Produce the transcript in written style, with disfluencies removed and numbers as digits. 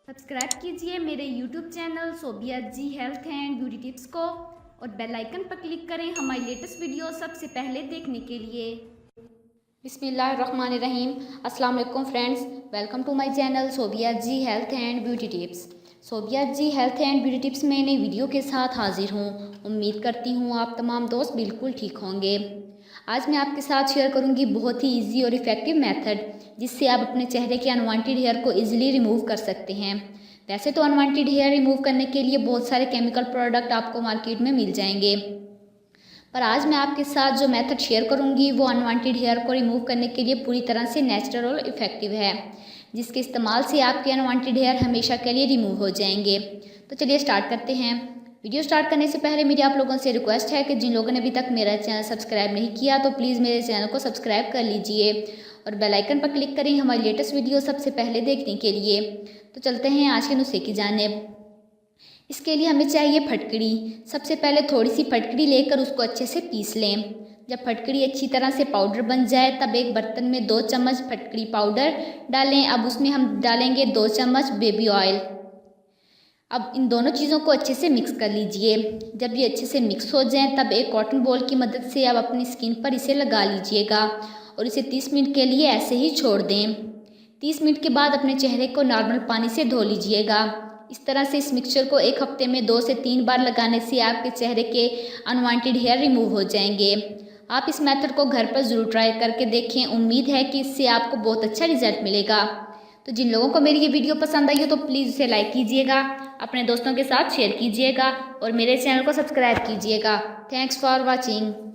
Subscribe कीजिए मेरे YouTube channel Sobia ji health and beauty tips को और बेल आइकन पर क्लिक करें हमारी लेटेस्ट वीडियो सबसे पहले देखने के लिए। बिस्मिल्लाहिर्रहमानिर्रहीम। अस्सलाम वालेकुम friends, welcome to my channel Sobia ji health and beauty tips. Sobia ji health and beauty tips में नई वीडियो के साथ हाजिर हूँ। उम्मीद करती हूँ आप तमाम दोस्त बिल्कुल ठीक होंगे। आज मैं आपके साथ शेयर करूँगी बहुत ही इजी और इफ़ेक्टिव मेथड जिससे आप अपने चेहरे के अनवांटेड हेयर को इजीली रिमूव कर सकते हैं। वैसे तो अनवांटेड हेयर रिमूव करने के लिए बहुत सारे केमिकल प्रोडक्ट आपको मार्केट में मिल जाएंगे, पर आज मैं आपके साथ जो मेथड शेयर करूंगी वो अनवांटेड हेयर को रिमूव करने के लिए पूरी तरह से नेचुरल और इफ़ेक्टिव है, जिसके इस्तेमाल से आपके अनवांटेड हेयर हमेशा के लिए रिमूव हो जाएंगे। तो चलिए स्टार्ट करते हैं। वीडियो स्टार्ट करने से पहले मेरी आप लोगों से रिक्वेस्ट है कि जिन लोगों ने अभी तक मेरा चैनल सब्सक्राइब नहीं किया तो प्लीज़ मेरे चैनल को सब्सक्राइब कर लीजिए और बेल आइकन पर क्लिक करें हमारी लेटेस्ट वीडियो सबसे पहले देखने के लिए। तो चलते हैं आज के नुस्खे की जानिब। इसके लिए हमें चाहिए फटकड़ी। सबसे पहले थोड़ी सी फटकड़ी लेकर उसको अच्छे से पीस लें। जब फटकड़ी अच्छी तरह से पाउडर बन जाए तब एक बर्तन में 2 चम्मच फटकड़ी पाउडर डालें। अब उसमें हम डालेंगे 2 चम्मच बेबी ऑयल। अब इन दोनों चीज़ों को अच्छे से मिक्स कर लीजिए। जब ये अच्छे से मिक्स हो जाएं तब एक कॉटन बॉल की मदद से आप अपनी स्किन पर इसे लगा लीजिएगा और इसे 30 मिनट के लिए ऐसे ही छोड़ दें। 30 मिनट के बाद अपने चेहरे को नॉर्मल पानी से धो लीजिएगा। इस तरह से इस मिक्सचर को एक हफ्ते में 2 से 3 बार लगाने से आपके चेहरे के अनवांटेड हेयर रिमूव हो जाएंगे। आप इस मेथड को घर पर ज़रूर ट्राई करके देखें। उम्मीद है कि इससे आपको बहुत अच्छा रिजल्ट मिलेगा। तो जिन लोगों को मेरी ये वीडियो पसंद आई हो तो प्लीज़ उसे लाइक कीजिएगा, अपने दोस्तों के साथ शेयर कीजिएगा और मेरे चैनल को सब्सक्राइब कीजिएगा। Thanks for watching.